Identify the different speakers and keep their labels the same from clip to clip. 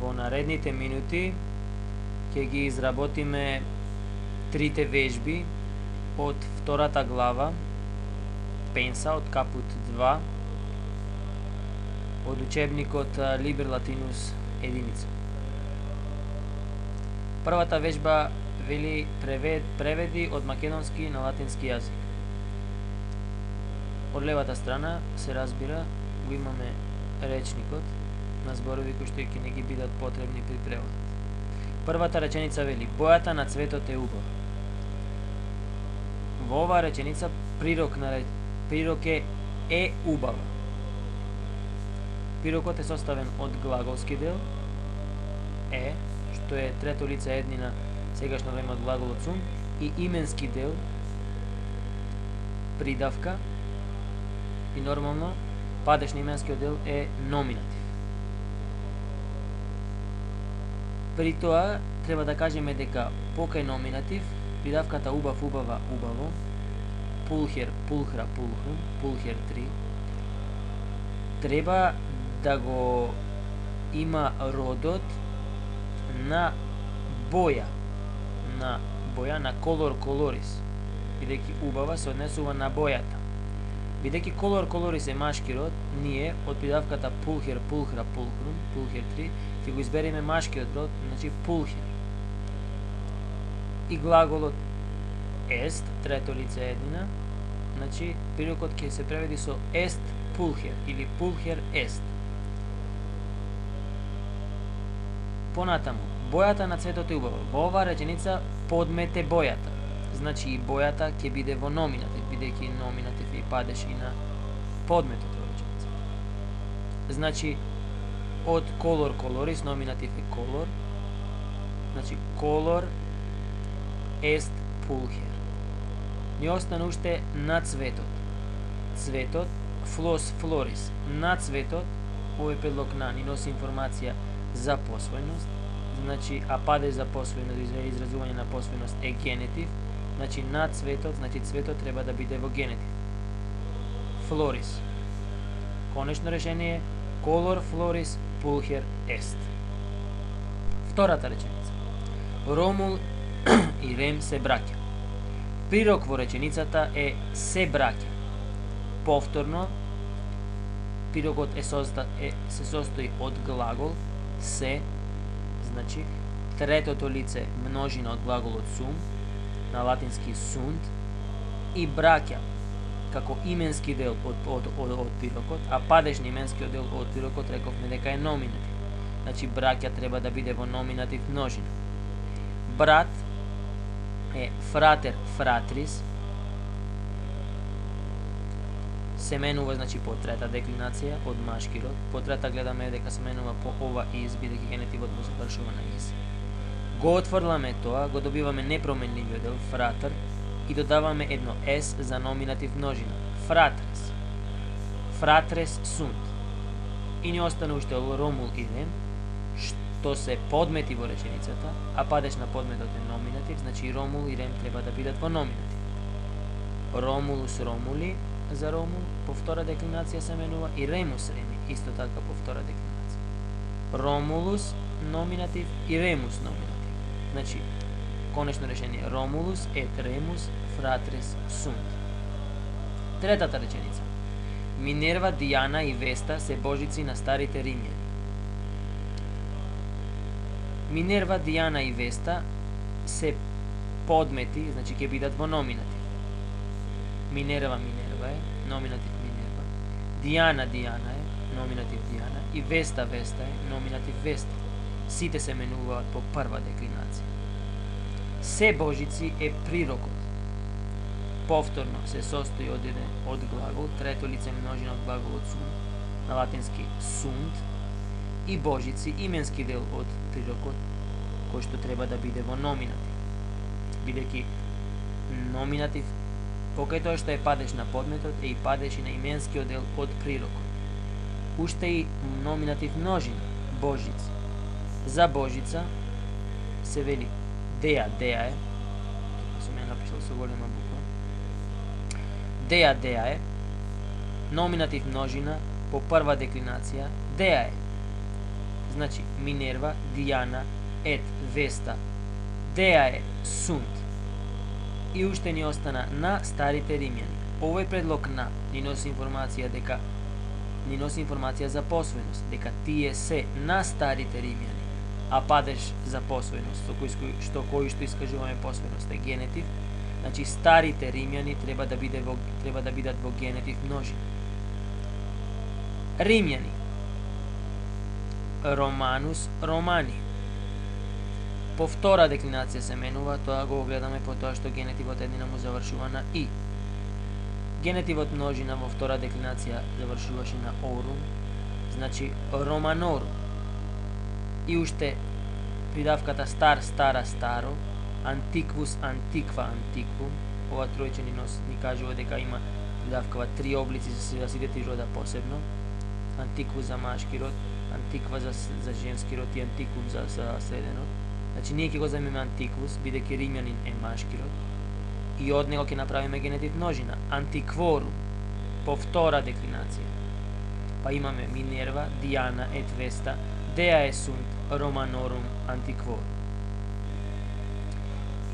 Speaker 1: во наредните минути ќе ги изработиме трите вежби од втората глава Пенса од капут 2 од учебникот Liber Latinus единица. Првата вежба вели преведи од македонски на латински јазик. Од левата страна се разбира го имаме речникот на зборови кои што ќе не ги бидат потребни при преводот. Првата реченица вели: бојата на цветот е убава. Во оваа реченица прирок е убава. Прирокот е составен од глаголски дел е, што е трето лице еднина сегашно време од глаголот сум, и именски дел придавка, и нормално падеш на именскиот дел е номинатив. При тоа треба да кажеме дека покај номинатив придавката убав, убава, убаво, пулхер, пулхра, пулхрум, пулхер 3 треба да го има родот на боја, на колор, колорис, бидејќи убава се однесува на бојата. Бидејќи колор, колорис е машки род, ние од придавката пулхер, пулхра, пулхрум, пулхер 3 ќе го избереме машкиот род, значи пулхер. И глаголот ест, трето лице еднина, значи прирокот ќе се преведи со ест пулхер или пулхер ест. Понатаму, бојата на цветот е убава. Во оваа реченица подмет е бојата. Значи и бојата ќе биде во номинатив, бидејќи номинатив и падеш и на подметот во реченица. Значи од колор, колорис, номинатив е колор. Значи колор ест пулхер. Ни остана уште на цветот. Цветот, флос, флорис. На цветот, овој предлог на ни носи информација за посвојност, значи а падеж за посвојност, изразување на посвојност е генетив, значи на цветот, значи цветот треба да биде во генетив. Флорис. Конечно решение колор, флорис, пулхер ест. Втората реченица. Ромул и Рем се браќа. Прирок во реченицата е се браќа. Повторно, прирокот се состои од глагол се, значи третото лице множина од глаголот сум, на латински sunt, и браќа како именски дел од прирокот, а падеш на именскиот дел од прирокот рековме дека е номинатив. Значи браќа треба да биде во номинатив множина. Брат е фратер, фратрис, се менува, значи, по трета деклинација од машки род. По трета гледаме дека се менува по ова из, бидејќи генетивот му се вршува на из. Го отфрламе тоа, го добиваме непроменливиот дел, фратер, и додаваме едно с за номинатив множина. Фратрес. Фратрес sunt. И ни остане уште Ромул и Рем, што се подмети во реченицата, а падеш на подметот е номинатив, значи Ромул и Рем треба да бидат во номинатив. Ромулус Ромули за Ромул по втора деклинација се менува и Ремус Реми, исто така по втора деклинација. Ромулус номинатив и Ремус номинатив. Значи, конечно решение Ромулус ет Ремус фратрес sunt. Третата реченица. Минерва, Дијана и Веста се божици на старите римјани. Минерва, Дијана и Веста се подмети, значи ќе бидат во номинатив. Минерва е, номинатив Минерва. Дијана е, номинатив Дијана. И Веста е, номинатив Веста. Сите се менуваат по прва деклинација. Се божици е прирокот. Повторно се состои од глагол, трето лице множина од глаголот сум, на латински sunt, и божици, именски дел од прирокот, кој што треба да биде во номинатив. Бидејќи номинатив, покај тоа што е падеш на подметот, е и падеш и на именскиот дел од прирокот. Уште и номинатив множина, божици. За божица се вели деја е, тука сум ја напишал со голема буква, деја е, номинатив множина, по прва деклинација, деја е. Значи Минерва, Дијана, ет Веста, деае сунт. И уште ни остана на старите римјани. Овој предлог на ни носи информација за посвоеност, дека тие се на старите римјани, а падеж за посвоеност, што искажуваме посвоеност е генетив. Значи старите римјани треба да бидат во генетив множина. Римјани, Романус, Романи. По втора деклинација се менува, тоа го огледаме по тоа што генетивот еднина му завршува на и. Генетивот множина во втора деклинација завршуваше на орум, значи Романорум. И уште придавката стар, стара, старо, антиквус, антиква, антиквум. Ова тројче ни кажува дека има придавкава три облици за сите три рода посебно. Антиквус за машки род, антиква за женски род и антиквум за среден род. Значи ние ќе го земеме антиквус, бидејќи римјанин е машки род, и од него ќе направиме генетив множина, антикворум, по втора деклинација. Па имаме Минерва, Дијана, ет Веста, деае сунт, Романорум, антикворум.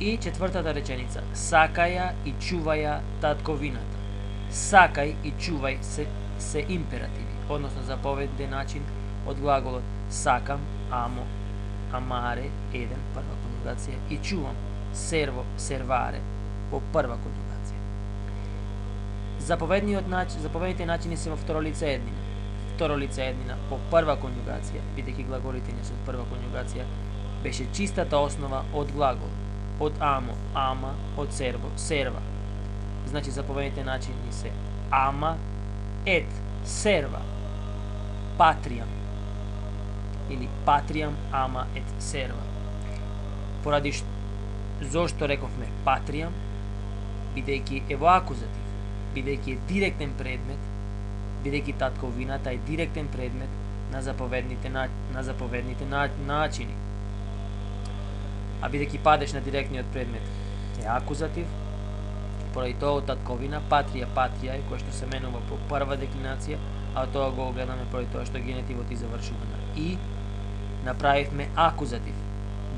Speaker 1: И четвртата реченица, сакаја и чуваја татковината. Сакај и чувај се императиви, односно заповеден начин од глаголот сакам, амо, амаре, еден, прва конјугација, и чувам, серво, серваре, по прва конјугација. Заповедните начини се во второ лице еднина. Второ лице еднина по прва конјугација, бидејќи глаголите не се од прва конјугација, беше чистата основа од глагол. Од амо, ама, од серво, серва. Значи заповедните начини се ама, ет, серва, патријам, или патријам, ама, ет, серва. Поради зошто рековме патријам, бидејќи е во акузатив, бидејќи е директен предмет, бидејќи татковината е директен предмет на заповедните начини. А бидејќи падеш на директниот предмет е акузатив, поради тоа татковина, патрија, патрија е, кој што се менува по прва деклинација, а тоа го огледаме поради тоа што генетивот и завршува на и, направивме акузатив.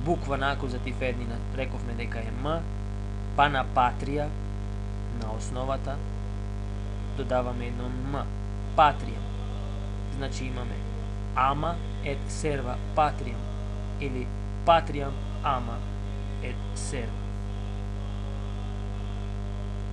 Speaker 1: Буква на акузатив еднина рековме дека е м, па на патрија, на основата, додаваме едно м, патријам. Значи имаме ама ет серва патријам, или патријам ама ет серва.